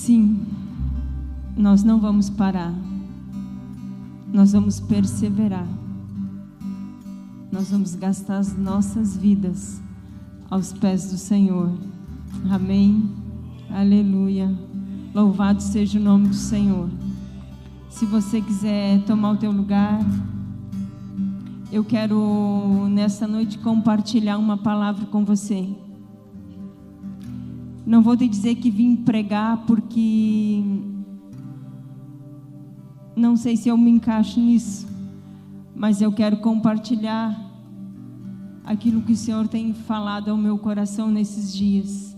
Sim, nós não vamos parar, nós vamos perseverar, nós vamos gastar as nossas vidas aos pés do Senhor. Amém? Aleluia. Louvado seja o nome do Senhor. Se você quiser tomar o teu lugar, eu quero nessa noite compartilhar uma palavra com você. Não vou te dizer que vim pregar, porque não sei se eu me encaixo nisso, mas eu quero compartilhar aquilo que o Senhor tem falado ao meu coração nesses dias.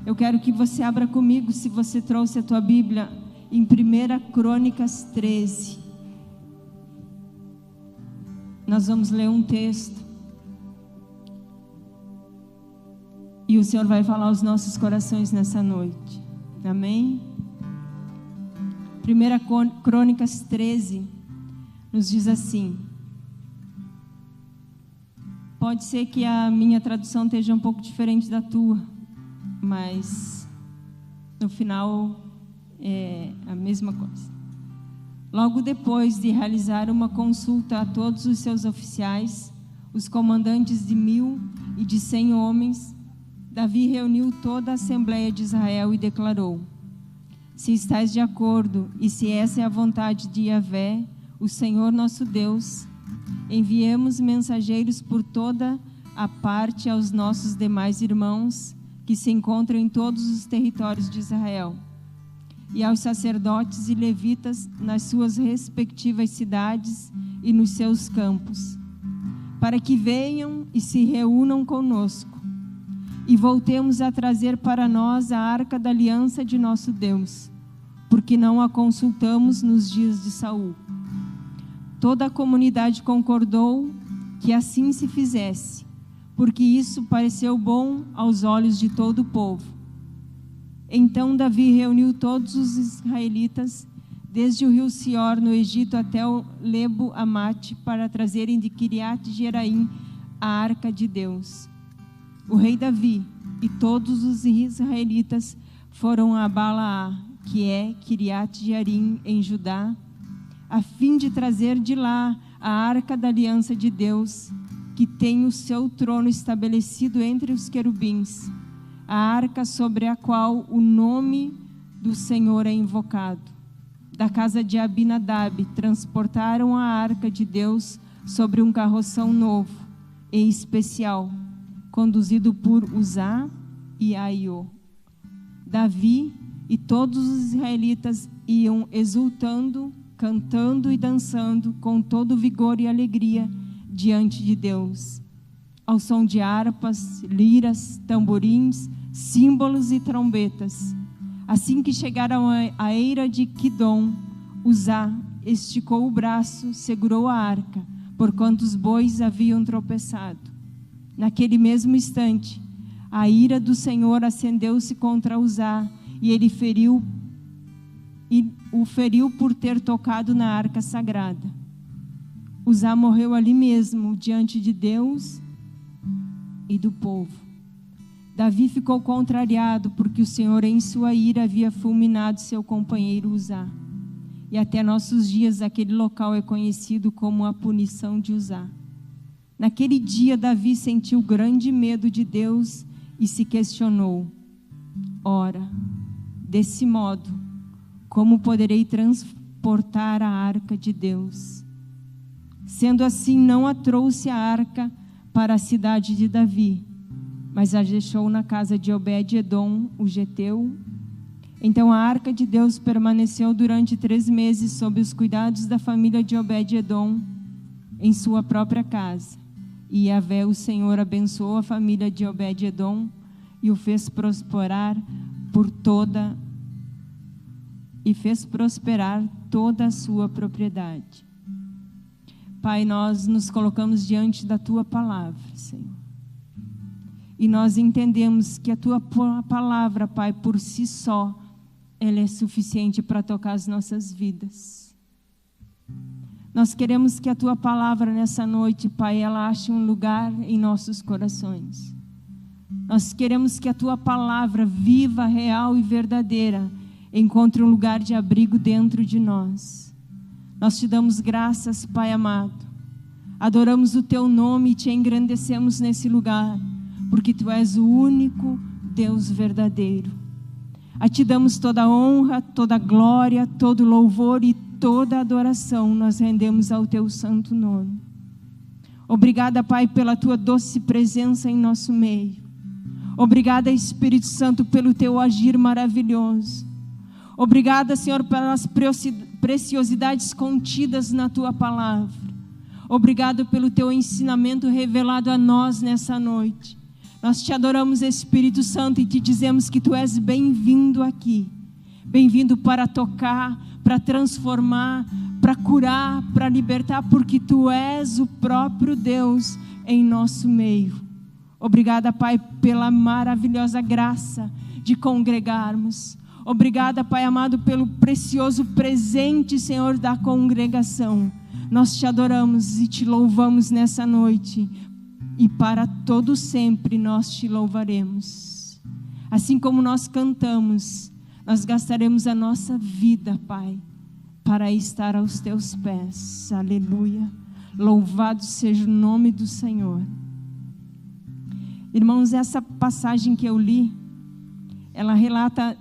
Eu quero que você abra comigo, se você trouxe a tua Bíblia, em 1 Crônicas 13. Nós vamos ler um texto e o Senhor vai falar aos nossos corações nessa noite. Amém? 1 Crônicas 13 nos diz assim. Pode ser que a minha tradução esteja um pouco diferente da tua, mas no final é a mesma coisa. Logo depois de realizar uma consulta a todos os seus oficiais, os comandantes de 1000 e de 100 homens, Davi reuniu toda a Assembleia de Israel e declarou: se estáis de acordo e se essa é a vontade de Yahvé, o Senhor nosso Deus, enviemos mensageiros por toda a parte aos nossos demais irmãos que se encontram em todos os territórios de Israel, e aos sacerdotes e levitas nas suas respectivas cidades e nos seus campos, para que venham e se reúnam conosco, e voltemos a trazer para nós a arca da aliança de nosso Deus, porque não a consultamos nos dias de Saul. Toda a comunidade concordou que assim se fizesse, porque isso pareceu bom aos olhos de todo o povo. Então Davi reuniu todos os israelitas, desde o rio Sior no Egito até o Lebo Amate, para trazerem de Kiriat Jearim a arca de Deus. O rei Davi e todos os israelitas foram a Balaá, que é Kiriat Jearim em Judá, a fim de trazer de lá a arca da aliança de Deus, que tem o seu trono estabelecido entre os querubins, a arca sobre a qual o nome do Senhor é invocado. Da casa de Abinadab transportaram a arca de Deus sobre um carroção novo e especial, conduzido por Uzá e Aiô. Davi e todos os israelitas iam exultando, cantando e dançando com todo vigor e alegria diante de Deus, ao som de harpas, liras, tamborins, símbolos e trombetas. Assim que chegaram à eira de Quidom, Uzá esticou o braço, segurou a arca, porquanto os bois haviam tropeçado. Naquele mesmo instante, a ira do Senhor acendeu-se contra Uzá, e ele o feriu por ter tocado na arca sagrada. Uzá morreu ali mesmo, diante de Deus e do povo. Davi ficou contrariado, porque o Senhor em sua ira havia fulminado seu companheiro Uzá. E até nossos dias aquele local é conhecido como a punição de Uzá. Naquele dia Davi sentiu grande medo de Deus e se questionou: ora, desse modo, como poderei transportar a arca de Deus? Sendo assim, não a trouxe a arca para a cidade de Davi, mas a deixou na casa de Obed-edom, o geteu. Então a arca de Deus permaneceu durante 3 meses sob os cuidados da família de Obed-edom, em sua própria casa. E Yahvé, o Senhor, abençoou a família de Obed-edom e o fez prosperar toda a sua propriedade. Pai, nós nos colocamos diante da Tua palavra, Senhor. E nós entendemos que a Tua palavra, Pai, por si só, ela é suficiente para tocar as nossas vidas. Nós queremos que a Tua palavra nessa noite, Pai, ela ache um lugar em nossos corações. Nós queremos que a Tua palavra viva, real e verdadeira encontre um lugar de abrigo dentro de nós. Nós te damos graças, Pai amado. Adoramos o Teu nome e te engrandecemos nesse lugar, porque Tu és o único Deus verdadeiro. A Ti damos toda a honra, toda a glória, todo o louvor e toda a adoração nós rendemos ao Teu santo nome. Obrigada, Pai, pela Tua doce presença em nosso meio. Obrigada, Espírito Santo, pelo Teu agir maravilhoso. Obrigada, Senhor, pelas preciosidades contidas na Tua palavra. Obrigado pelo Teu ensinamento revelado a nós nessa noite. Nós te adoramos, Espírito Santo, e te dizemos que Tu és bem-vindo aqui. Bem-vindo para tocar, para transformar, para curar, para libertar, porque Tu és o próprio Deus em nosso meio. Obrigada, Pai, pela maravilhosa graça de congregarmos. Obrigada, Pai amado, pelo precioso presente, Senhor, da congregação. Nós te adoramos e te louvamos nessa noite. E para todo sempre nós te louvaremos. Assim como nós cantamos, nós gastaremos a nossa vida, Pai, para estar aos Teus pés. Aleluia. Louvado seja o nome do Senhor. Irmãos, essa passagem que eu li, ela relata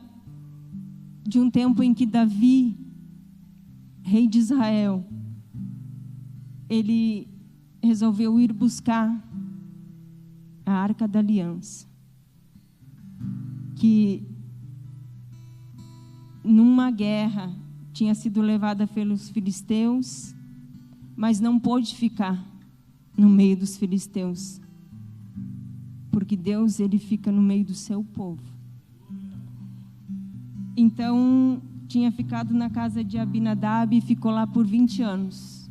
de um tempo em que Davi, rei de Israel, ele resolveu ir buscar a Arca da Aliança, que numa guerra tinha sido levada pelos filisteus, mas não pôde ficar no meio dos filisteus, porque Deus, Ele fica no meio do seu povo. Então, tinha ficado na casa de Abinadab e ficou lá por 20 anos.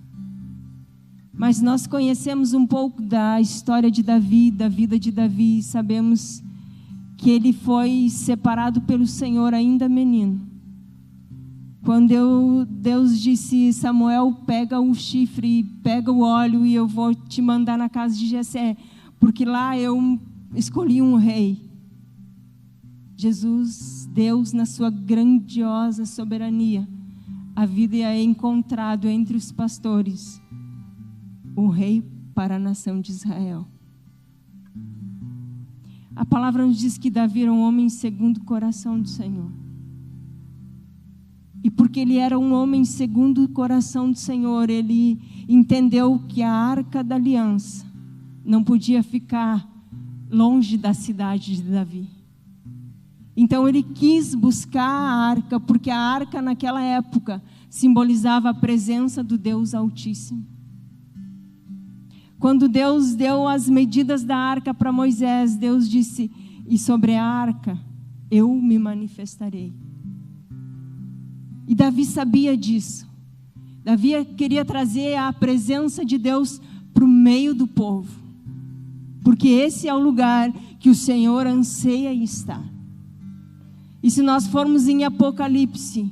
Mas nós conhecemos um pouco da história de Davi, da vida de Davi, e sabemos que ele foi separado pelo Senhor ainda menino. Quando Deus disse: Samuel, pega o chifre, pega o óleo e eu vou te mandar na casa de Jessé, porque lá eu escolhi um rei. Jesus, Deus, na sua grandiosa soberania, havia encontrado entre os pastores o rei para a nação de Israel. A palavra nos diz que Davi era um homem segundo o coração do Senhor. E porque ele era um homem segundo o coração do Senhor, ele entendeu que a Arca da Aliança não podia ficar longe da cidade de Davi. Então ele quis buscar a arca, porque a arca naquela época simbolizava a presença do Deus Altíssimo. Quando Deus deu as medidas da arca para Moisés, Deus disse: e sobre a arca eu me manifestarei. E Davi sabia disso. Davi queria trazer a presença de Deus para o meio do povo, porque esse é o lugar que o Senhor anseia estar. E se nós formos em Apocalipse,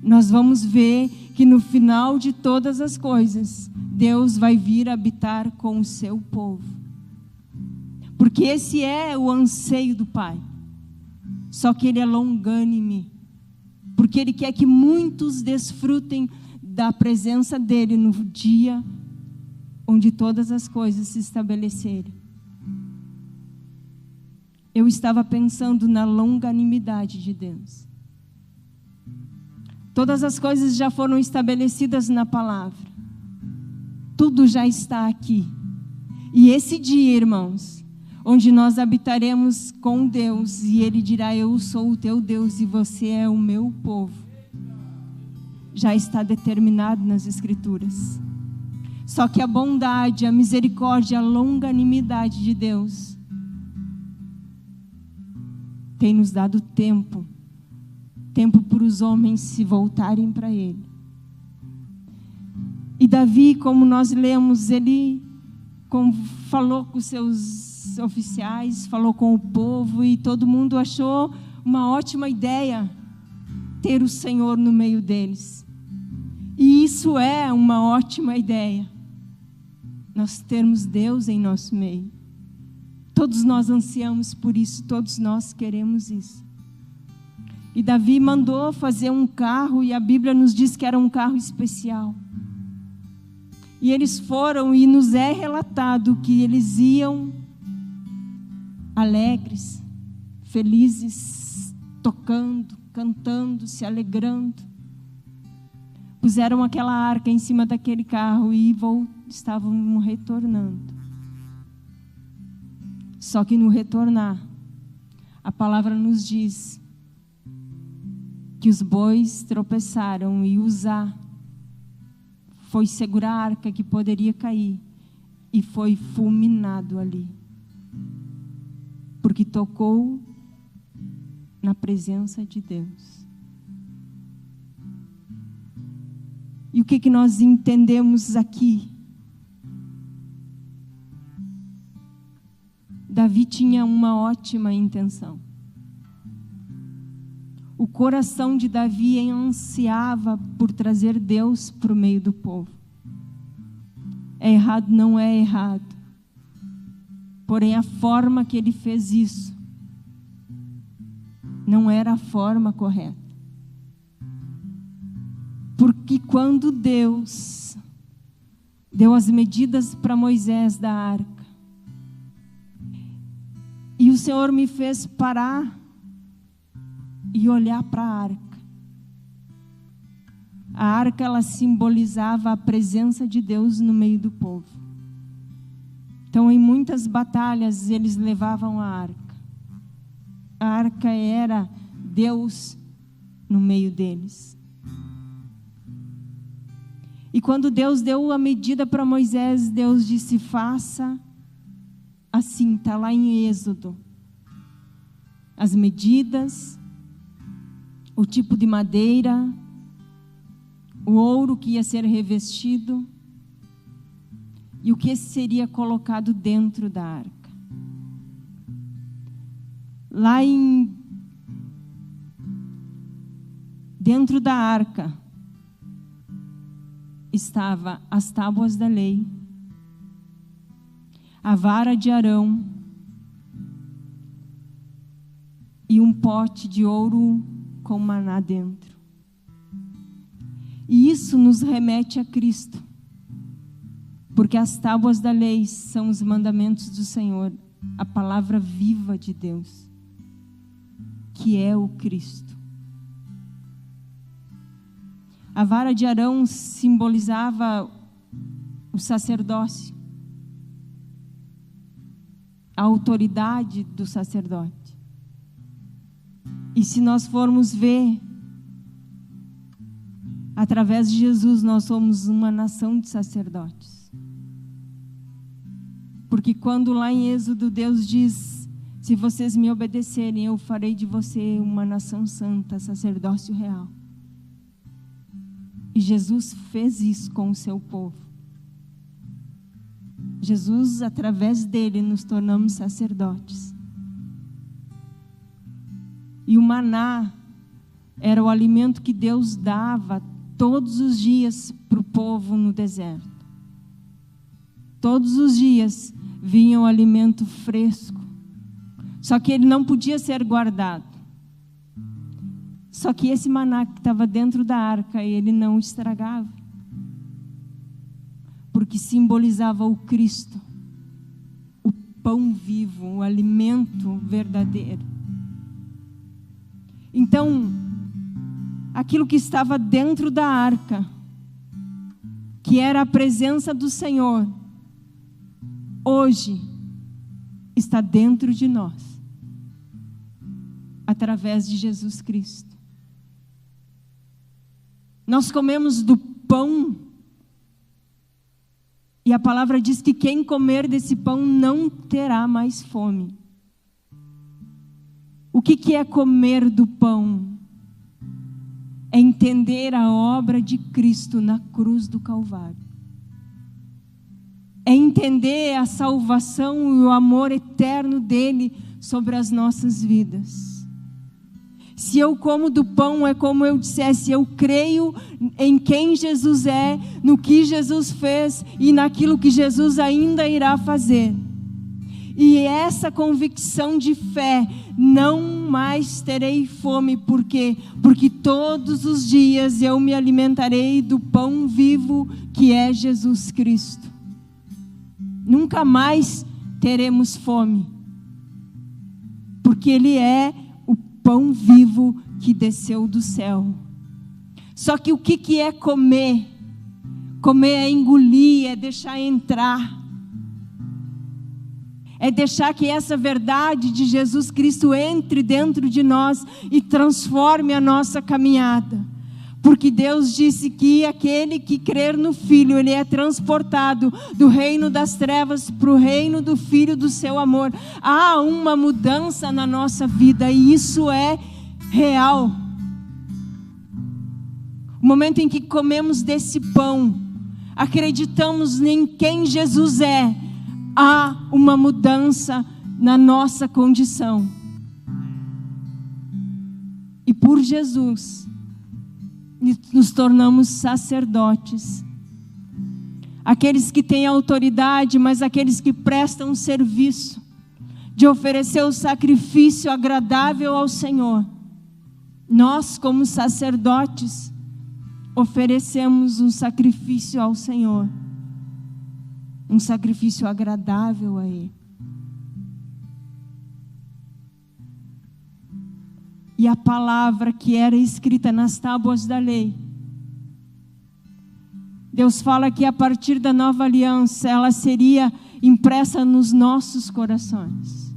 nós vamos ver que no final de todas as coisas, Deus vai vir habitar com o seu povo. Porque esse é o anseio do Pai. Só que Ele é longânime. Porque Ele quer que muitos desfrutem da presença dEle no dia onde todas as coisas se estabelecerem. Eu estava pensando na longanimidade de Deus. Todas as coisas já foram estabelecidas na palavra. Tudo já está aqui. E esse dia, irmãos, onde nós habitaremos com Deus, e Ele dirá: eu sou o teu Deus e você é o meu povo, já está determinado nas Escrituras. Só que a bondade, a misericórdia, a longanimidade de Deus tem nos dado tempo para os homens se voltarem para Ele. E Davi, como nós lemos, ele falou com seus oficiais, falou com o povo, e todo mundo achou uma ótima ideia ter o Senhor no meio deles. E isso é uma ótima ideia, nós termos Deus em nosso meio. Todos nós ansiamos por isso, todos nós queremos isso. E Davi mandou fazer um carro, e a Bíblia nos diz que era um carro especial. E eles foram, e nos é relatado que eles iam alegres, felizes, tocando, cantando, se alegrando. Puseram aquela arca em cima daquele carro e estavam retornando. Só que no retornar, a palavra nos diz que os bois tropeçaram e Uzá foi segurar a arca que poderia cair e foi fulminado ali, porque tocou na presença de Deus. E o que nós entendemos aqui? Davi tinha uma ótima intenção. O coração de Davi ansiava por trazer Deus para o meio do povo. É errado? Não é errado. Porém, a forma que ele fez isso não era a forma correta. Porque quando Deus deu as medidas para Moisés da arca, e o Senhor me fez parar e olhar para a arca. A arca, ela simbolizava a presença de Deus no meio do povo. Então, em muitas batalhas, eles levavam a arca. A arca era Deus no meio deles. E quando Deus deu a medida para Moisés, Deus disse: faça assim, está lá em Êxodo. As medidas, o tipo de madeira, o ouro que ia ser revestido e o que seria colocado dentro da arca. Lá dentro da arca estava as tábuas da lei, a vara de Arão e um pote de ouro com maná dentro. E isso nos remete a Cristo, porque as tábuas da lei são os mandamentos do Senhor, a palavra viva de Deus, que é o Cristo. A vara de Arão simbolizava o sacerdócio, a autoridade do sacerdote. E se nós formos ver, através de Jesus, nós somos uma nação de sacerdotes. Porque quando lá em Êxodo Deus diz: se vocês me obedecerem, eu farei de você uma nação santa, sacerdócio real. E Jesus fez isso com o seu povo. Jesus, através dele, nos tornamos sacerdotes. E o maná era o alimento que Deus dava todos os dias para o povo no deserto. Todos os dias vinha o alimento fresco. Só que ele não podia ser guardado. Só que esse maná que estava dentro da arca, ele não estragava. Porque simbolizava o Cristo, o pão vivo, o alimento verdadeiro. Então, aquilo que estava dentro da arca, que era a presença do Senhor, hoje está dentro de nós, através de Jesus Cristo. Nós comemos do pão, e a palavra diz que quem comer desse pão não terá mais fome. O que é comer do pão? É entender a obra de Cristo na cruz do Calvário. É entender a salvação e o amor eterno dele sobre as nossas vidas. Se eu como do pão, é como eu dissesse: eu creio em quem Jesus é, no que Jesus fez e naquilo que Jesus ainda irá fazer. E essa convicção de fé, não mais terei fome. Por quê? Porque todos os dias eu me alimentarei do pão vivo que é Jesus Cristo. Nunca mais teremos fome, porque Ele é o pão vivo que desceu do céu. Só que o que é comer? Comer é engolir, é deixar entrar. É deixar que essa verdade de Jesus Cristo entre dentro de nós e transforme a nossa caminhada. Porque Deus disse que aquele que crer no Filho, ele é transportado do reino das trevas para o reino do Filho do seu amor. Há uma mudança na nossa vida e isso é real. O momento em que comemos desse pão, acreditamos em quem Jesus é, há uma mudança na nossa condição. E por Jesus, nos tornamos sacerdotes. Aqueles que têm autoridade, mas aqueles que prestam serviço, de oferecer o sacrifício agradável ao Senhor. Nós, como sacerdotes, oferecemos um sacrifício ao Senhor. Um sacrifício agradável a Ele. E a palavra que era escrita nas tábuas da lei, Deus fala que a partir da nova aliança, ela seria impressa nos nossos corações.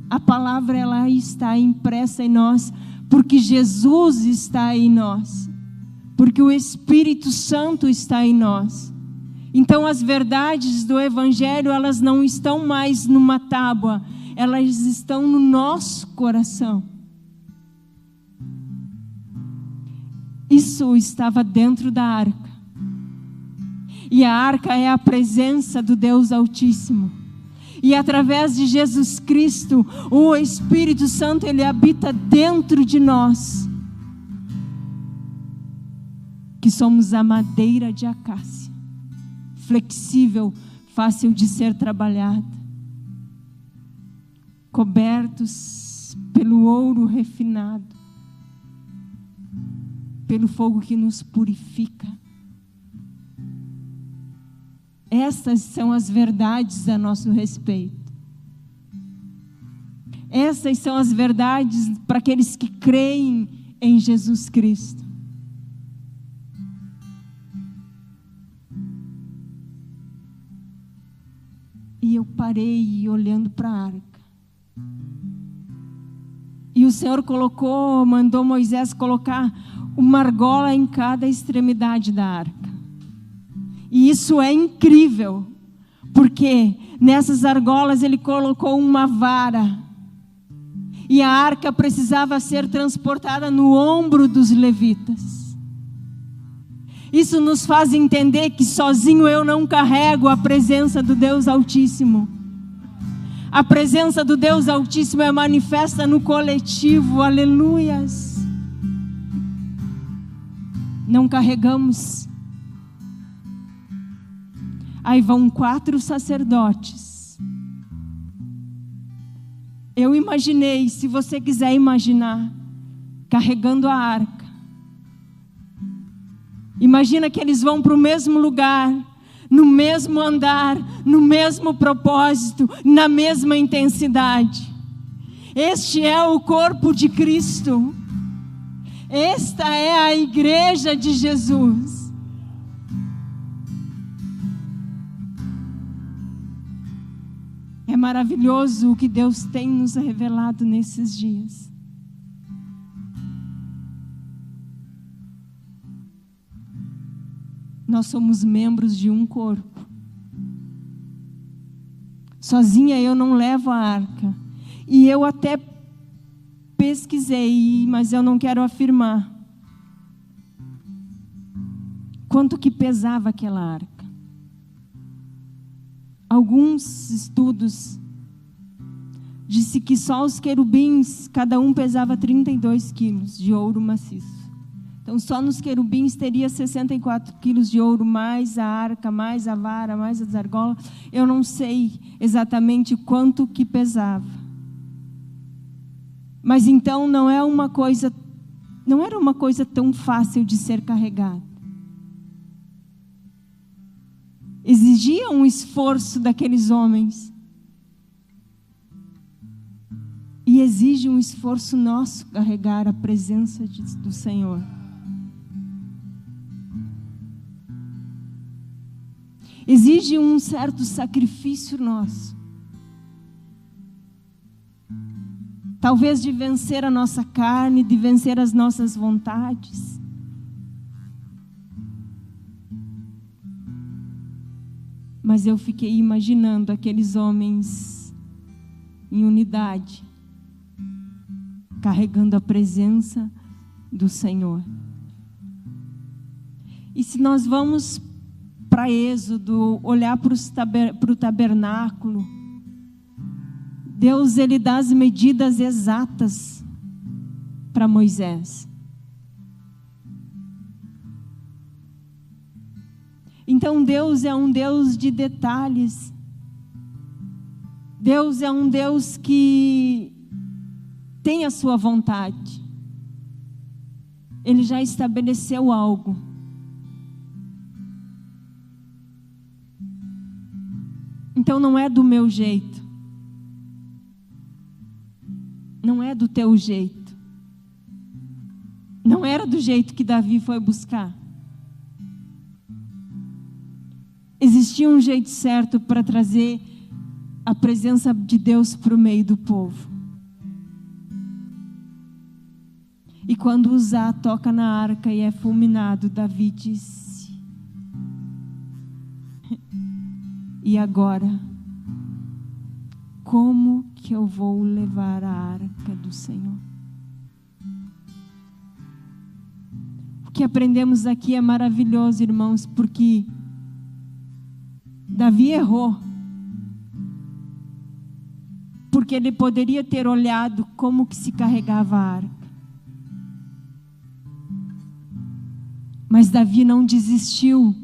A palavra, ela está impressa em nós, porque Jesus está em nós. Porque o Espírito Santo está em nós. Então as verdades do Evangelho, elas não estão mais numa tábua, elas estão no nosso coração. Isso estava dentro da arca. E a arca é a presença do Deus Altíssimo. E através de Jesus Cristo, o Espírito Santo, ele habita dentro de nós. Que somos a madeira de acácia, flexível, fácil de ser trabalhada, cobertos pelo ouro refinado, pelo fogo que nos purifica. Essas são as verdades a nosso respeito. Essas são as verdades para aqueles que creem em Jesus Cristo. E eu parei olhando para a arca. E o Senhor mandou Moisés colocar uma argola em cada extremidade da arca. E isso é incrível, porque nessas argolas ele colocou uma vara. E a arca precisava ser transportada no ombro dos levitas. Isso nos faz entender que sozinho eu não carrego a presença do Deus Altíssimo. A presença do Deus Altíssimo é manifesta no coletivo, aleluias. Não carregamos. Aí vão 4 sacerdotes. Eu imaginei, se você quiser imaginar, carregando a arca. Imagina que eles vão para o mesmo lugar, no mesmo andar, no mesmo propósito, na mesma intensidade. Este é o corpo de Cristo. Esta é a igreja de Jesus. É maravilhoso o que Deus tem nos revelado nesses dias. Nós somos membros de um corpo. Sozinha eu não levo a arca. E eu até pesquisei, mas eu não quero afirmar quanto que pesava aquela arca. Alguns estudos disse que só os querubins, cada um pesava 32 quilos de ouro maciço. Então, só nos querubins teria 64 quilos de ouro, mais a arca, mais a vara, mais as argolas. Eu não sei exatamente quanto que pesava. Mas então não era uma coisa tão fácil de ser carregada. Exigia um esforço daqueles homens. E exige um esforço nosso carregar a presença do Senhor. Exige um certo sacrifício nosso. Talvez de vencer a nossa carne, de vencer as nossas vontades. Mas eu fiquei imaginando aqueles homens em unidade, carregando a presença do Senhor. E se nós vamos para Êxodo, olhar para o tabernáculo, Deus, Ele dá as medidas exatas para Moisés. Então Deus é um Deus de detalhes. Deus é um Deus que tem a sua vontade. Ele já estabeleceu algo. Então não é do meu jeito. Não é do teu jeito. Não era do jeito que Davi foi buscar. Existia um jeito certo para trazer a presença de Deus para o meio do povo. E quando Uzá toca na arca e é fulminado, Davi disse: e agora, como que eu vou levar a arca do Senhor? O que aprendemos aqui é maravilhoso, irmãos, porque Davi errou. Porque ele poderia ter olhado como que se carregava a arca. Mas Davi não desistiu.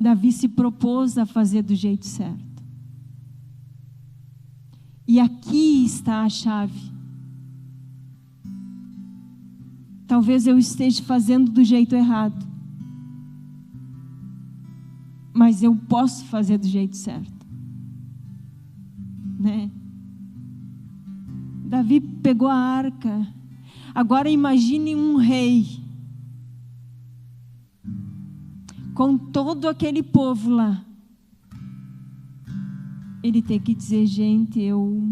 Davi se propôs a fazer do jeito certo. E aqui está a chave. Talvez eu esteja fazendo do jeito errado. Mas eu posso fazer do jeito certo. Né? Davi pegou a arca. Agora imagine um rei com todo aquele povo lá. Ele tem que dizer: gente, eu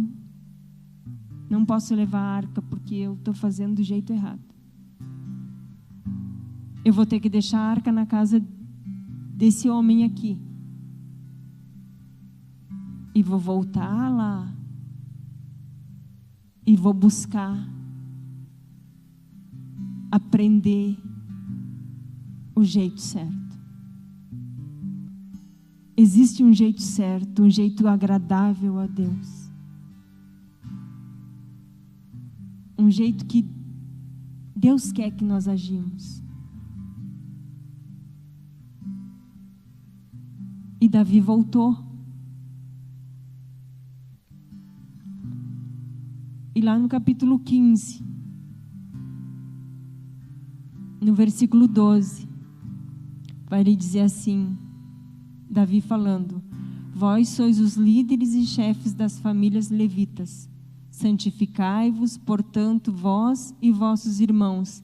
não posso levar a arca porque eu estou fazendo do jeito errado. Eu vou ter que deixar a arca na casa desse homem aqui. E vou voltar lá. E vou buscar aprender o jeito certo. Existe um jeito certo, um jeito agradável a Deus. Um jeito que Deus quer que nós agimos. E Davi voltou. E lá no capítulo 15, no versículo 12, vai lhe dizer assim, Davi falando: vós sois os líderes e chefes das famílias levitas. Santificai-vos, portanto, vós e vossos irmãos,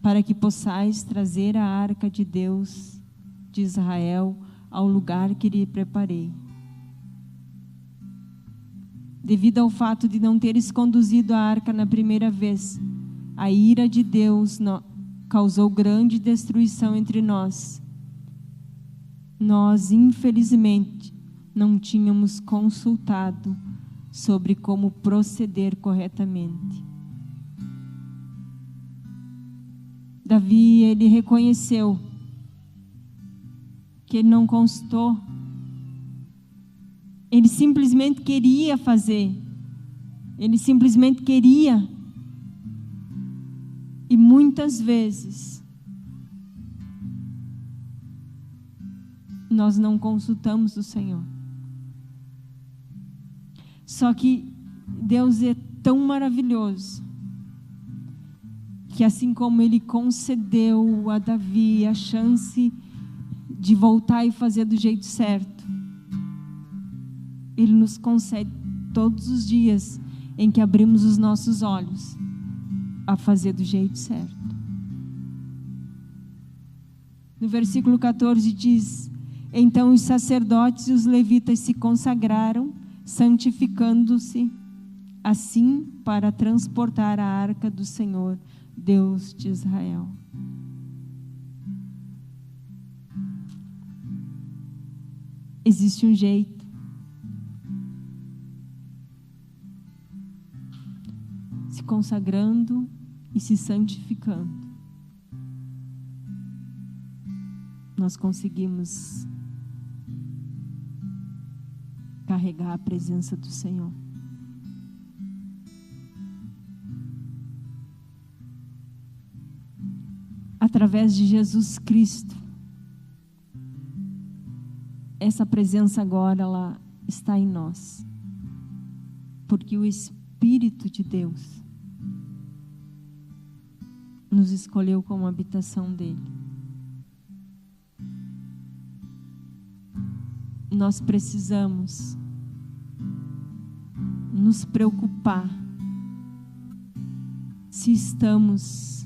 para que possais trazer a arca de Deus de Israel ao lugar que lhe preparei. Devido ao fato de não teres conduzido a arca na primeira vez, a ira de Deus causou grande destruição entre nós. Nós, infelizmente, não tínhamos consultado sobre como proceder corretamente. Davi, ele reconheceu que ele não consultou. Ele simplesmente queria fazer. Ele simplesmente queria. muitas vezes nós não consultamos o Senhor. Só que Deus é tão maravilhoso que, assim como Ele concedeu a Davi a chance de voltar e fazer do jeito certo, Ele nos concede todos os dias em que abrimos os nossos olhos a fazer do jeito certo. No versículo 14 diz: então os sacerdotes e os levitas se consagraram, santificando-se assim para transportar a arca do Senhor, Deus de Israel. Existe um jeito. Se consagrando e se santificando, nós conseguimos carregar a presença do Senhor. Através de Jesus Cristo, essa presença agora ela está em nós, porque o Espírito de Deus nos escolheu como habitação dele. Nós precisamos nos preocupar se estamos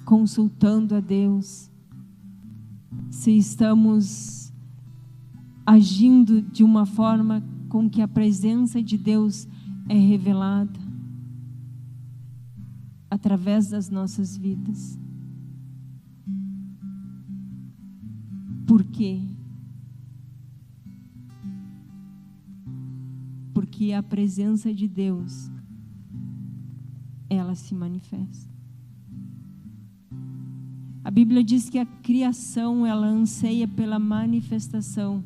consultando a Deus, se estamos agindo de uma forma com que a presença de Deus é revelada através das nossas vidas. Por quê? Porque a presença de Deus, ela se manifesta. A Bíblia diz que a criação, ela anseia pela manifestação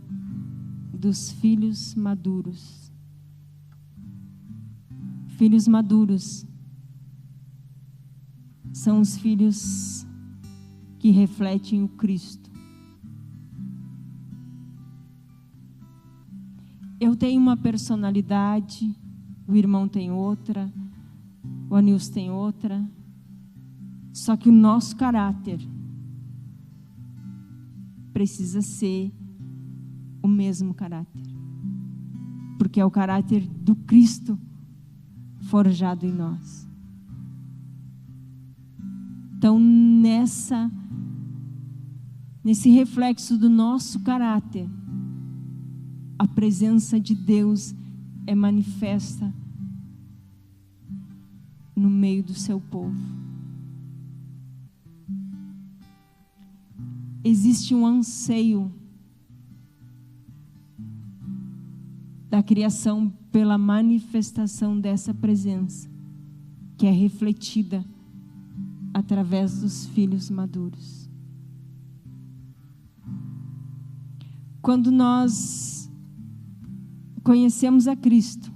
dos filhos maduros. Filhos maduros são os filhos que refletem o Cristo. Eu tenho uma personalidade, o irmão tem outra, o Anilson tem outra, só que o nosso caráter precisa ser o mesmo caráter, porque é o caráter do Cristo forjado em nós. Então, nesse reflexo do nosso caráter, a presença de Deus é manifesta no meio do seu povo. Existe um anseio da criação pela manifestação dessa presença, que é refletida através dos filhos maduros. Quando nós conhecemos a Cristo,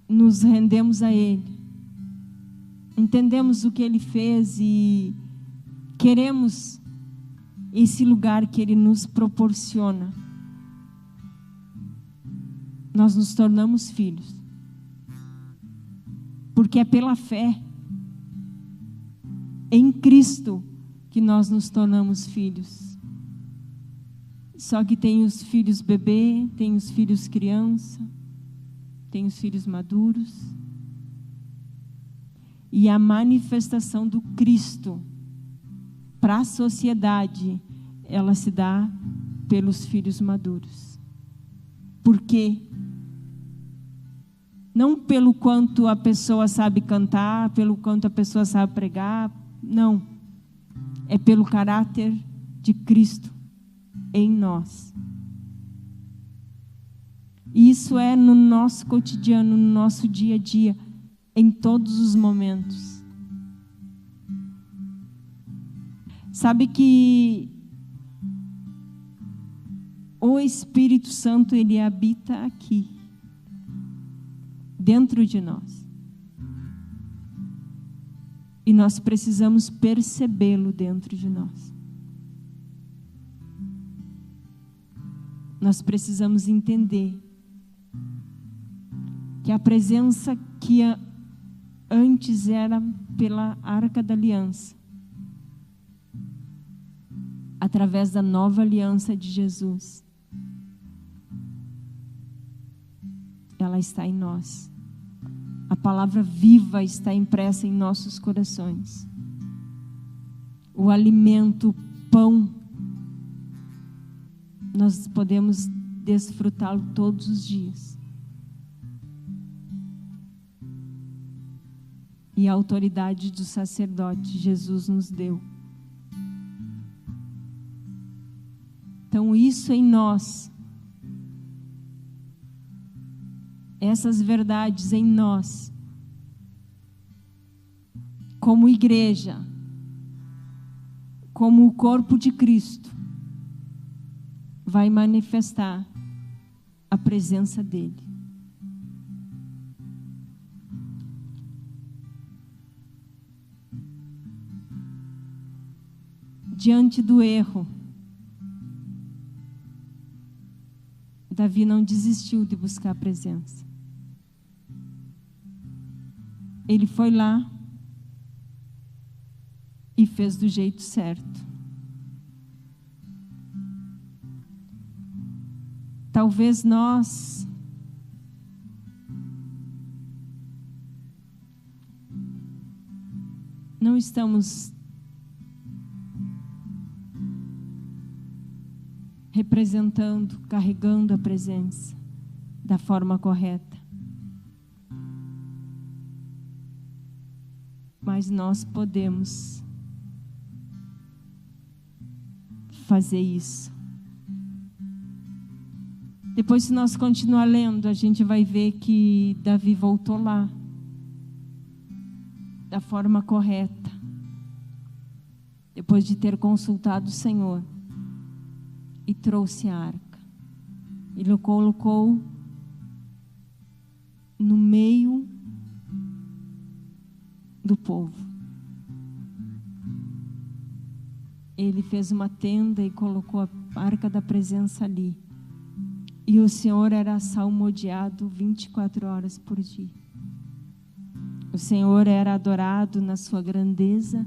nos rendemos a Ele, entendemos o que Ele fez e queremos esse lugar que Ele nos proporciona, nós nos tornamos filhos, porque é pela fé em Cristo que nós nos tornamos filhos. Só que tem os filhos bebê, tem os filhos criança, tem os filhos maduros. E a manifestação do Cristo para a sociedade, ela se dá pelos filhos maduros. Por quê? Não pelo quanto a pessoa sabe cantar, pelo quanto a pessoa sabe pregar, não. É pelo caráter de Cristo em nós. Isso é no nosso cotidiano, no nosso dia a dia, em todos os momentos. Sabe que o Espírito Santo, ele habita aqui. dentro de nós. E nós precisamos percebê-lo dentro de nós. Nós precisamos entender que a presença que antes era pela Arca da Aliança, através da nova aliança de Jesus, ela está em nós. A palavra viva está impressa em nossos corações. O alimento, o pão, nós podemos desfrutá-lo todos os dias. E a autoridade do sacerdote Jesus nos deu. Então isso em nós, essas verdades em nós, como igreja, como o corpo de Cristo, vai manifestar a presença dele. Diante do erro, Davi não desistiu de buscar a presença. Ele foi lá e fez do jeito certo. Talvez nós não estamos representando, carregando a presença da forma correta. Mas nós podemos fazer isso. Depois, se nós continuar lendo, a gente vai ver que Davi voltou lá da forma correta, depois de ter consultado o Senhor, e trouxe a arca. Ele o colocou no meio do povo. Ele fez uma tenda e colocou a arca da presença ali. E o Senhor era salmodiado 24 horas por dia. O Senhor era adorado na sua grandeza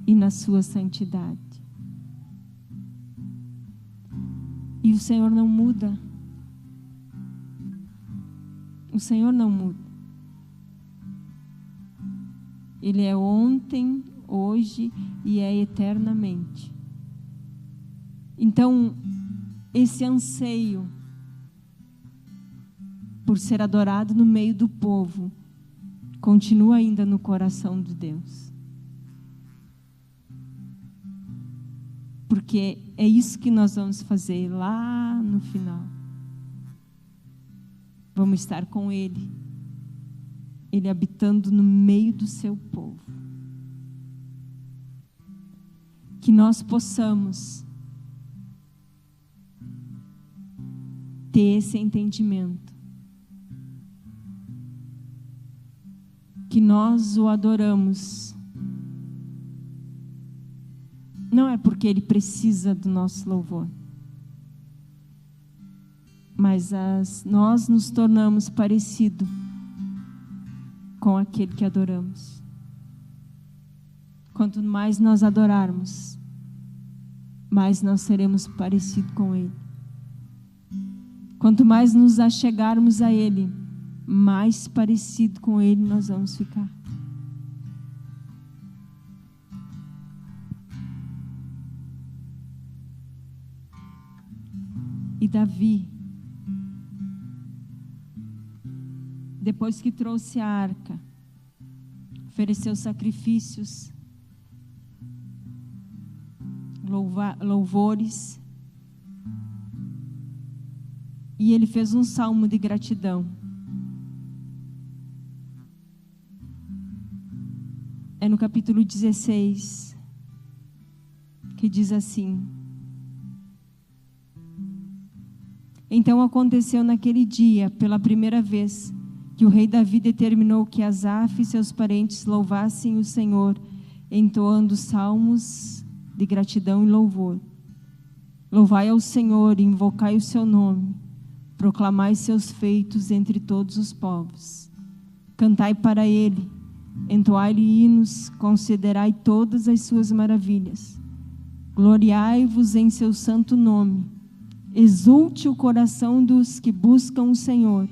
e na sua santidade. E o Senhor não muda. O Senhor não muda. Ele é ontem, hoje e é eternamente. Então, esse anseio por ser adorado no meio do povo continua ainda no coração de Deus. Porque é isso que nós vamos fazer lá no final. Vamos estar com Ele. Ele habitando no meio do seu povo. Que nós possamos ter esse entendimento. Que nós o adoramos. Não é porque Ele precisa do nosso louvor. Mas nós nos tornamos parecidos com aquele que adoramos. Quanto mais nós adorarmos, mais nós seremos parecidos com Ele. Quanto mais nos achegarmos a Ele, mais parecido com Ele nós vamos ficar. E Davi, depois que trouxe a arca, ofereceu sacrifícios, louvores, e ele fez um salmo de gratidão. É no capítulo 16, que diz assim: Então aconteceu naquele dia, pela primeira vez, que o rei Davi determinou que Asaf e seus parentes louvassem o Senhor, entoando salmos de gratidão e louvor. Louvai ao Senhor e invocai o seu nome, proclamai seus feitos entre todos os povos. Cantai para ele, entoai-lhe hinos, considerai todas as suas maravilhas. Gloriai-vos em seu santo nome. Exulte o coração dos que buscam o Senhor.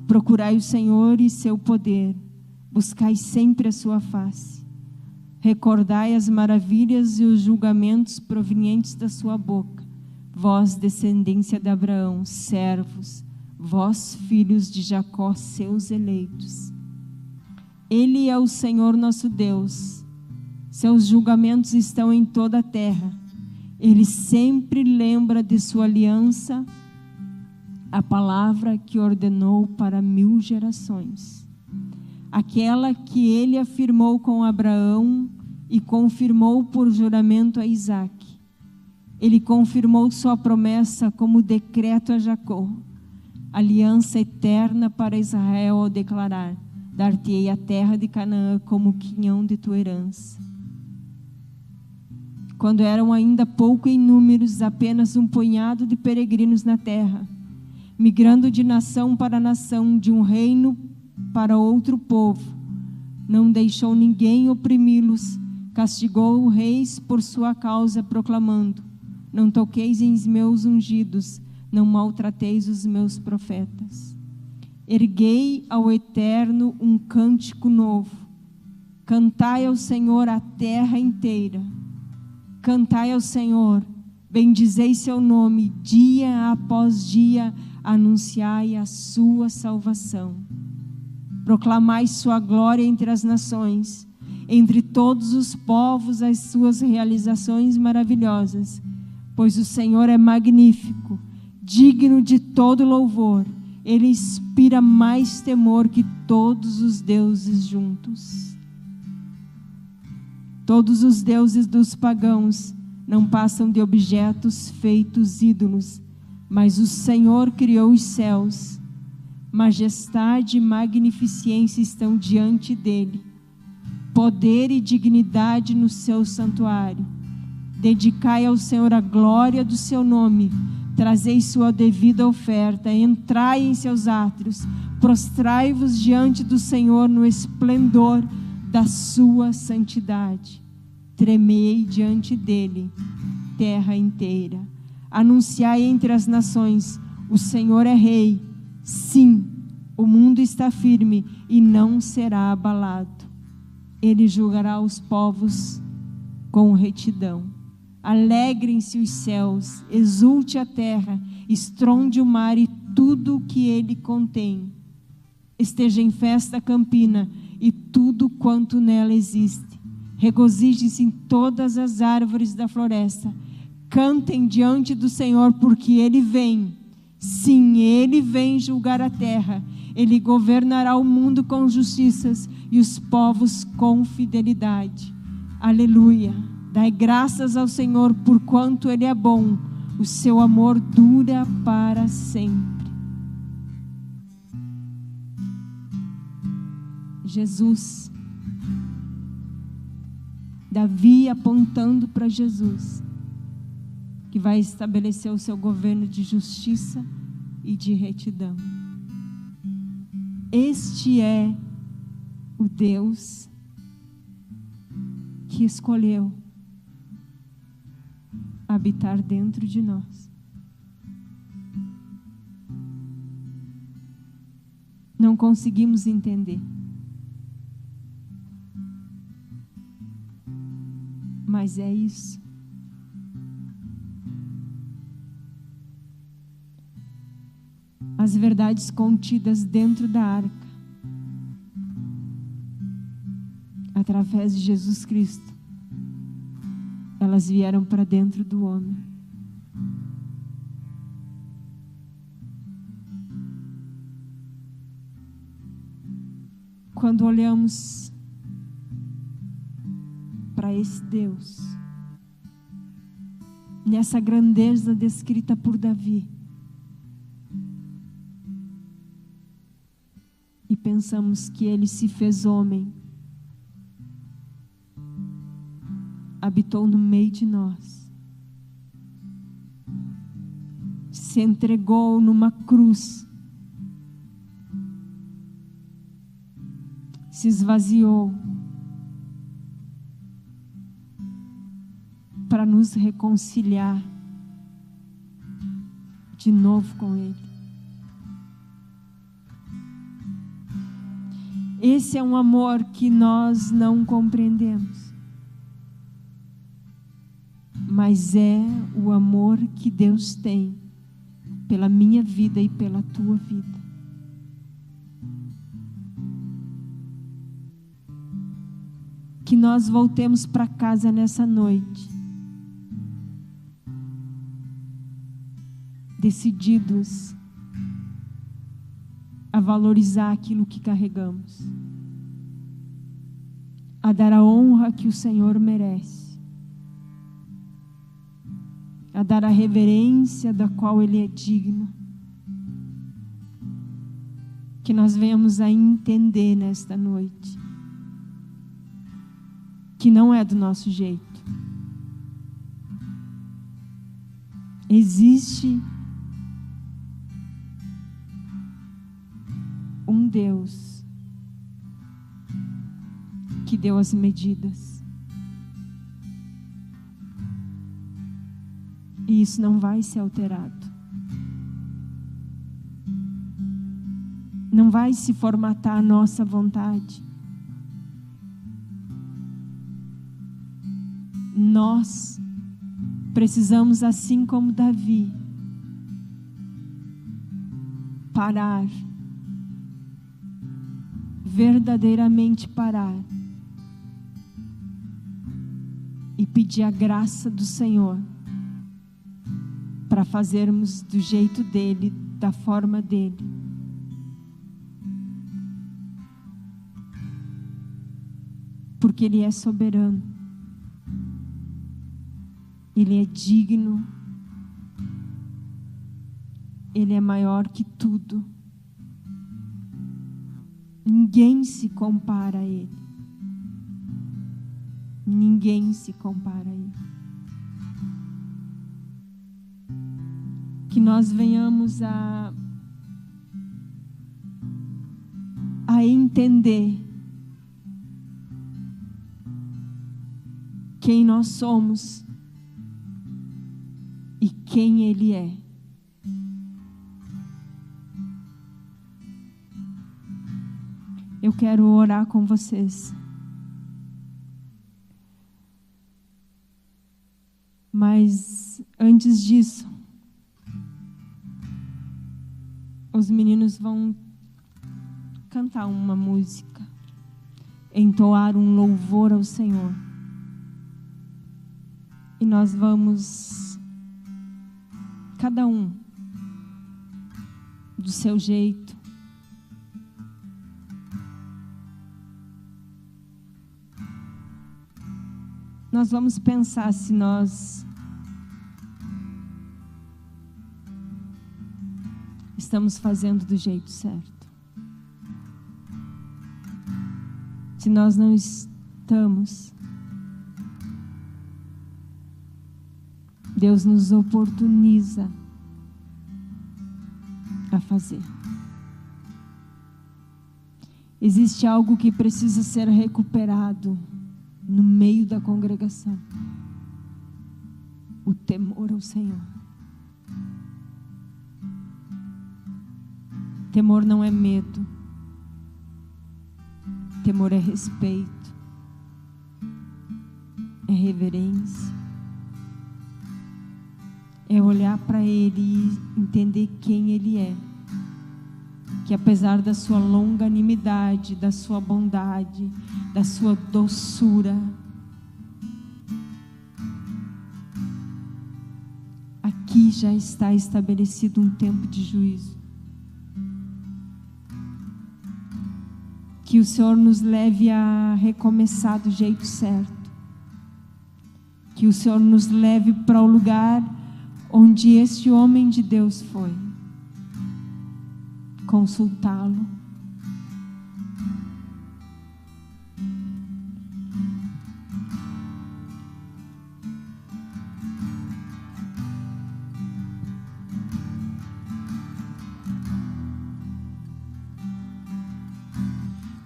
Procurai o Senhor e seu poder. Buscai sempre a sua face. Recordai as maravilhas e os julgamentos provenientes da sua boca. Vós, descendência de Abraão, servos, vós, filhos de Jacó, seus eleitos. Ele é o Senhor nosso Deus. Seus julgamentos estão em toda a terra. Ele sempre lembra de sua aliança, a palavra que ordenou para 1000 gerações. Aquela que ele afirmou com Abraão e confirmou por juramento a Isaque. Ele confirmou sua promessa como decreto a Jacó. Aliança eterna para Israel ao declarar: dar-te-ei a terra de Canaã como quinhão de tua herança. Quando eram ainda pouco em números, apenas um punhado de peregrinos na terra, migrando de nação para nação, de um reino para outro povo, não deixou ninguém oprimi-los, castigou reis por sua causa, proclamando: não toqueis em meus ungidos, não maltrateis os meus profetas. Erguei ao Eterno um cântico novo, cantai ao Senhor a terra inteira. Cantai ao Senhor, bendizei seu nome, dia após dia, anunciai a sua salvação. Proclamai sua glória entre as nações, entre todos os povos as suas realizações maravilhosas, pois o Senhor é magnífico, digno de todo louvor. Ele inspira mais temor que todos os deuses juntos. Todos os deuses dos pagãos não passam de objetos feitos ídolos, mas o Senhor criou os céus. Majestade e magnificência estão diante dele. Poder e dignidade no seu santuário. Dedicai ao Senhor a glória do seu nome. Trazei sua devida oferta. Entrai em seus átrios. Prostrai-vos diante do Senhor no esplendor da sua santidade. Tremei diante dele, terra inteira. Anunciai entre as nações: o Senhor é rei. Sim, o mundo está firme e não será abalado. Ele julgará os povos com retidão. Alegrem-se os céus, exulte a terra, estronde o mar e tudo o que ele contém. Esteja em festa a campina e tudo quanto nela existe. Regozijem-se em todas as árvores da floresta. Cantem diante do Senhor, porque ele vem. Sim, ele vem julgar a terra. Ele governará o mundo com justiças e os povos com fidelidade. Aleluia. Dai graças ao Senhor, porquanto ele é bom. O seu amor dura para sempre. Jesus. Davi apontando para Jesus, que vai estabelecer o seu governo de justiça e de retidão. Este é o Deus que escolheu habitar dentro de nós. Não conseguimos entender. Mas é isso. As verdades contidas dentro da arca, através de Jesus Cristo, elas vieram para dentro do homem. Quando olhamos para esse Deus, nessa grandeza descrita por Davi, e pensamos que Ele se fez homem, habitou no meio de nós, se entregou numa cruz, se esvaziou para nos reconciliar de novo com Ele. Esse é um amor que nós não compreendemos, mas é o amor que Deus tem pela minha vida e pela tua vida. Que nós voltemos para casa nessa noite, decididos a valorizar aquilo que carregamos, a dar a honra que o Senhor merece, a dar a reverência da qual Ele é digno. Que nós venhamos a entender nesta noite que não é do nosso jeito. Existe um Deus que deu as medidas. E isso não vai ser alterado. Não vai se formatar a nossa vontade. Nós precisamos, assim como Davi, parar, verdadeiramente parar e pedir a graça do Senhor para fazermos do jeito dele, da forma dele. Porque Ele é soberano, Ele é digno, Ele é maior que tudo. Ninguém se compara a Ele. Ninguém se compara a Ele. Que nós venhamos a entender quem nós somos e quem Ele é. Eu quero orar com vocês. Mas antes disso, os meninos vão cantar uma música, entoar um louvor ao Senhor. E nós vamos, cada um do seu jeito, nós vamos pensar se nós estamos fazendo do jeito certo. Se nós não estamos, Deus nos oportuniza a fazer. Existe algo que precisa ser recuperado no meio da congregação: o temor ao Senhor. Temor não é medo, temor é respeito, é reverência, é olhar para Ele e entender quem Ele é. Que apesar da sua longanimidade, da sua bondade, da sua doçura, aqui já está estabelecido um tempo de juízo. Que o Senhor nos leve a recomeçar do jeito certo. Que o Senhor nos leve para o lugar onde este homem de Deus foi. Consultá-lo,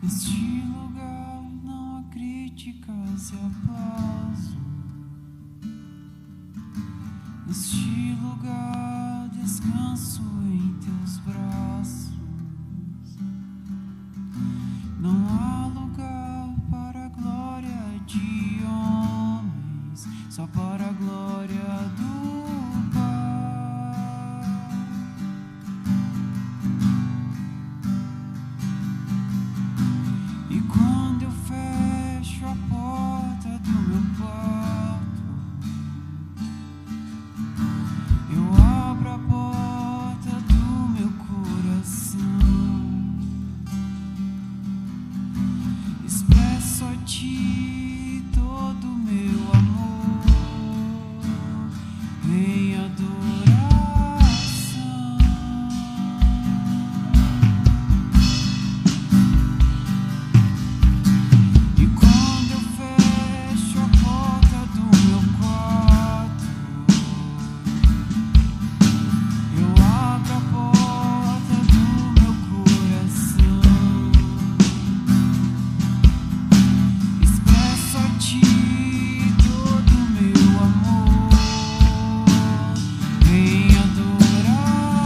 Neste lugar não há críticas e aplauso. Neste lugar descanso em teus braços. Não há lugar para a glória de homens, só para a glória do Pai. E quando eu fecho a porta do meu quarto, eu abro a porta do meu coração. Expresso a ti todo o meu amor em adoração. E quando eu fecho a porta do meu quarto, eu abro a porta do meu coração. Expresso a ti todo o meu amor em adoração.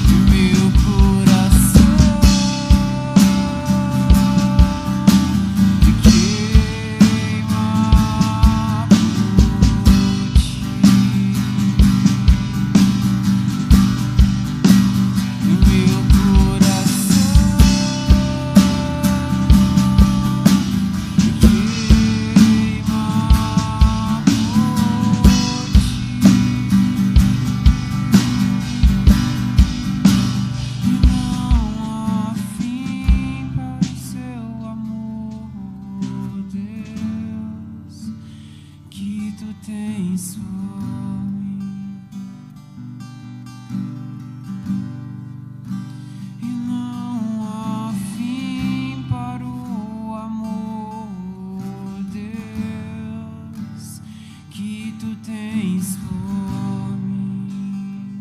E meu coração te queima por ti. E meu coração te queima por ti. E não há fim para o seu amor, Deus, que tu tens por mim. E não há fim para o amor, Deus, que tu tens por mim.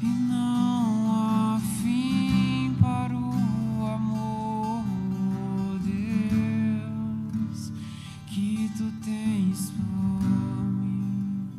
E não há fim para o amor, Deus, que tu tens por mim.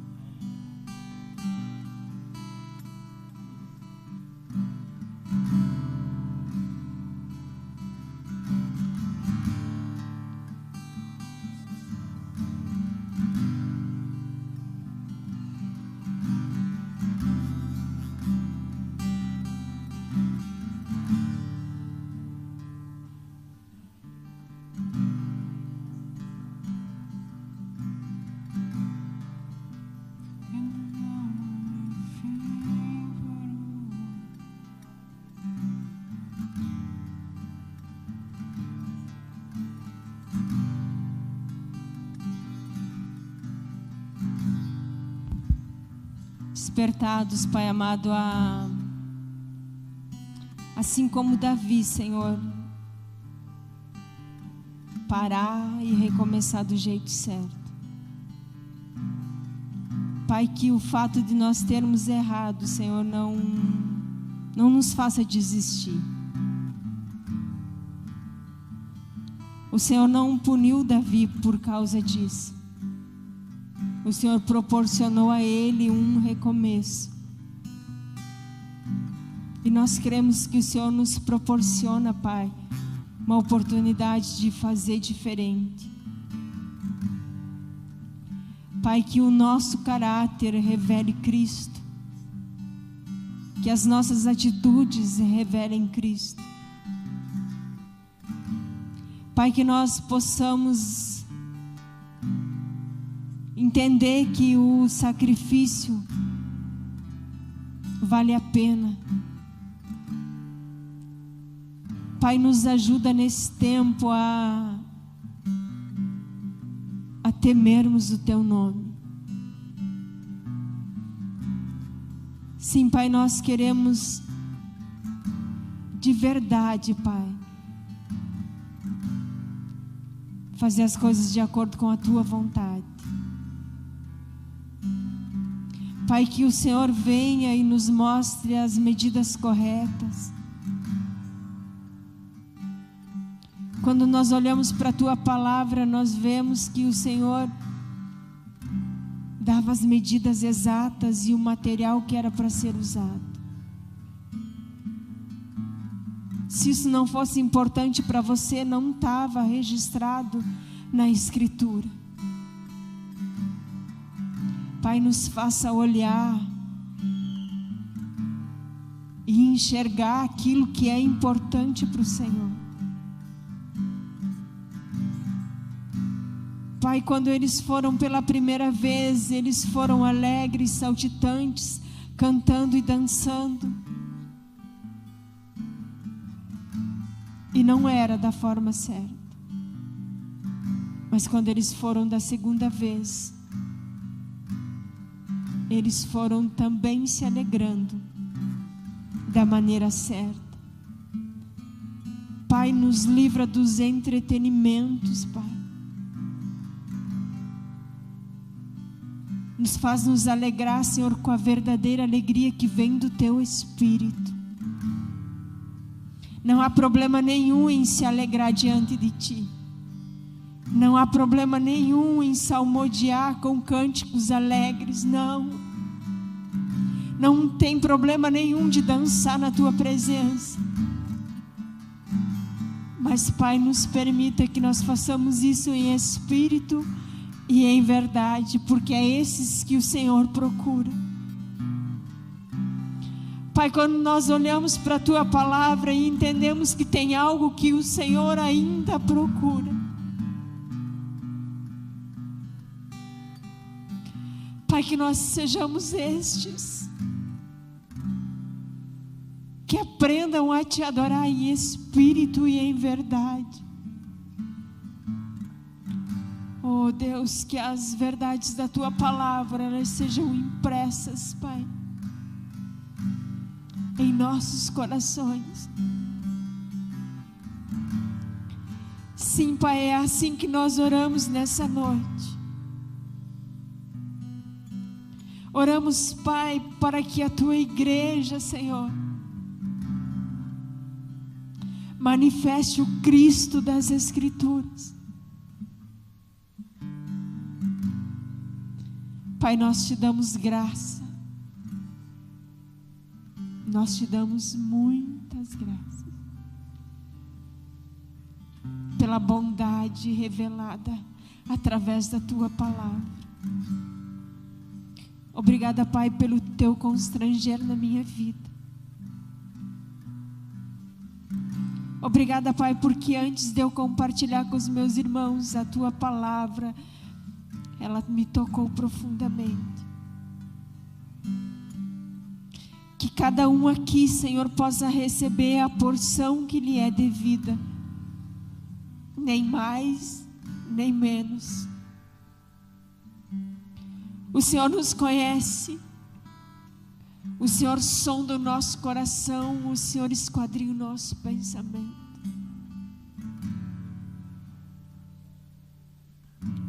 E não há fim Despertados, Pai amado, assim como Davi, Senhor, parar e recomeçar do jeito certo. Pai, que o fato de nós termos errado, Senhor, não nos faça desistir. O Senhor não puniu Davi por causa disso. O Senhor proporcionou a ele um recomeço. E nós cremos que o Senhor nos proporciona, Pai, uma oportunidade de fazer diferente. Pai, que o nosso caráter revele Cristo. Que as nossas atitudes revelem Cristo. Pai, que nós possamos entender que o sacrifício vale a pena. Pai, nos ajuda nesse tempo a temermos o Teu nome. Sim, Pai, nós queremos de verdade, Pai, fazer as coisas de acordo com a Tua vontade. Pai, que o Senhor venha e nos mostre as medidas corretas. Quando nós olhamos para a Tua palavra, nós vemos que o Senhor dava as medidas exatas e o material que era para ser usado. Se isso não fosse importante para você, não estava registrado na Escritura. Pai, nos faça olhar e enxergar aquilo que é importante para o Senhor. Pai, quando eles foram pela primeira vez, eles foram alegres, saltitantes, cantando e dançando. E não era da forma certa. Mas quando eles foram da segunda vez, eles foram também se alegrando da maneira certa. Pai, nos livra dos entretenimentos, Pai. Nos faz nos alegrar, Senhor, com a verdadeira alegria que vem do Teu Espírito. Não há problema nenhum em se alegrar diante de Ti. Não há problema nenhum em salmodiar com cânticos alegres, não. Não tem problema nenhum de dançar na Tua presença. Mas, Pai, nos permita que nós façamos isso em espírito e em verdade, porque é esses que o Senhor procura. Pai, quando nós olhamos para a Tua palavra e entendemos que tem algo que o Senhor ainda procura, Pai, que nós sejamos estes que aprendam a Te adorar em espírito e em verdade. Oh Deus, que as verdades da Tua palavra elas sejam impressas, Pai, em nossos corações. Sim, Pai, é assim que nós oramos nessa noite. Oramos, Pai, para que a Tua igreja, Senhor, manifeste o Cristo das Escrituras. Pai, nós Te damos graça. Nós Te damos muitas graças pela bondade revelada através da Tua palavra. Obrigada, Pai, pelo Teu constranger na minha vida. Obrigada, Pai, porque antes de eu compartilhar com os meus irmãos a Tua palavra, ela me tocou profundamente. Que cada um aqui, Senhor, possa receber a porção que lhe é devida, nem mais, nem menos. O Senhor nos conhece, o Senhor sonda o nosso coração, o Senhor esquadrinha o nosso pensamento.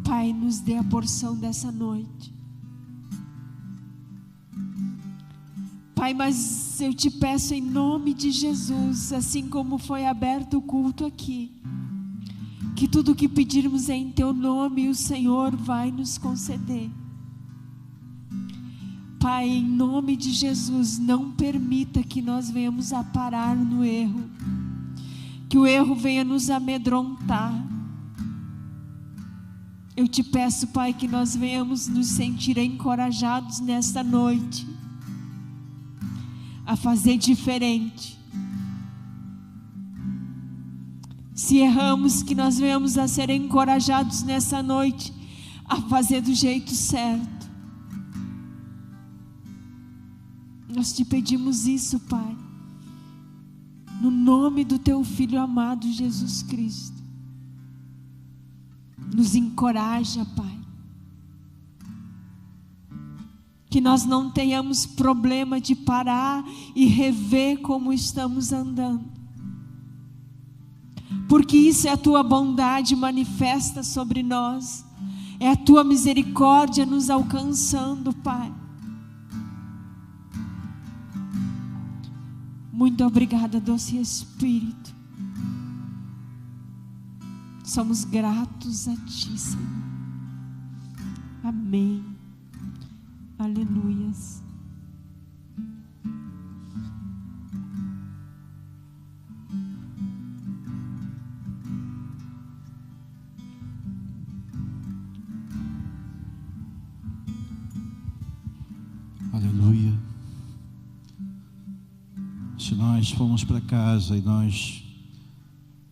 Pai, nos dê a porção dessa noite. Pai, mas eu Te peço em nome de Jesus, assim como foi aberto o culto aqui, que tudo o que pedirmos é em Teu nome, o Senhor vai nos conceder. Pai, em nome de Jesus, não permita que nós venhamos a parar no erro, que o erro venha nos amedrontar. Eu Te peço, Pai, que nós venhamos nos sentir encorajados nesta noite a fazer diferente. Se erramos, que nós venhamos a ser encorajados nessa noite a fazer do jeito certo. Nós Te pedimos isso, Pai, no nome do Teu Filho amado Jesus Cristo. Nos encoraja, Pai, que nós não tenhamos problema de parar e rever como estamos andando, porque isso é a Tua bondade manifesta sobre nós, é a Tua misericórdia nos alcançando, Pai. Muito obrigada, doce Espírito. Somos gratos a Ti, Senhor. Amém. Aleluias. Aleluia. Se nós formos para casa e nós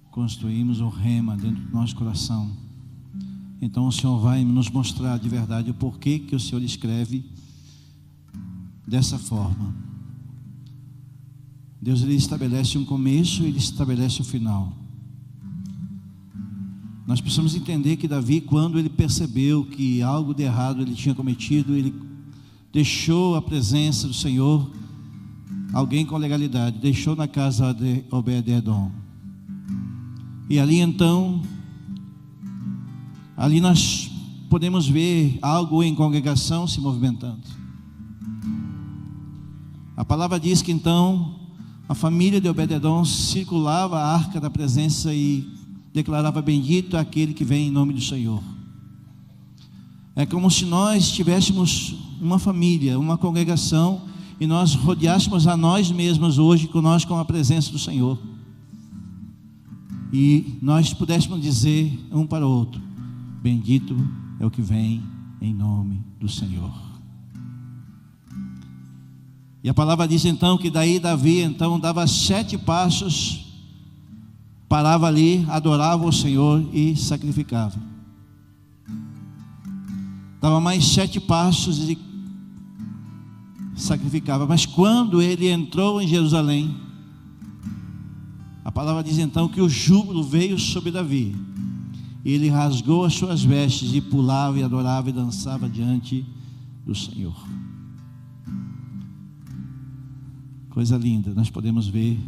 construímos um rema dentro do nosso coração, então o Senhor vai nos mostrar de verdade o porquê que o Senhor escreve dessa forma. Deus, Ele estabelece um começo e Ele estabelece o final. Nós precisamos entender que Davi, quando ele percebeu que algo de errado ele tinha cometido, ele deixou a presença do Senhor. Alguém com legalidade deixou na casa de Obed-edom. E ali então, ali nós podemos ver algo em congregação se movimentando. A palavra diz que então a família de Obed-edom circulava a arca da presença e declarava: bendito é aquele que vem em nome do Senhor. É como se nós tivéssemos uma família, uma congregação, e nós rodeássemos a nós mesmos hoje com a presença do Senhor. E nós pudéssemos dizer um para o outro: bendito é o que vem em nome do Senhor. E a palavra diz então que daí Davi então dava 7 passos, parava ali, adorava o Senhor e sacrificava. Dava mais 7 passos e sacrificava. Mas quando ele entrou em Jerusalém, a palavra diz então que o júbilo veio sobre Davi, e ele rasgou as suas vestes e pulava e adorava e dançava diante do Senhor. Coisa linda, nós podemos ver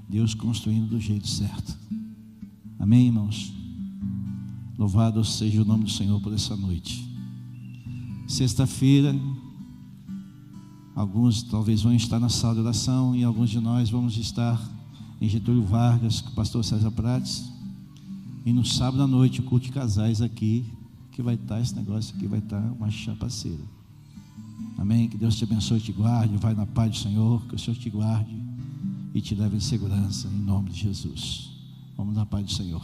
Deus construindo do jeito certo. Amém, irmãos? Louvado seja o nome do Senhor por essa noite. Sexta-feira, alguns talvez vão estar na sala de oração, e alguns de nós vamos estar em Getúlio Vargas com o pastor César Prates. E no sábado à noite, o culto de casais aqui, que vai estar esse negócio aqui, vai estar uma chapaceira. Amém? Que Deus te abençoe e te guarde. Vai na paz do Senhor, que o Senhor te guarde e te leve em segurança, em nome de Jesus. Vamos na paz do Senhor.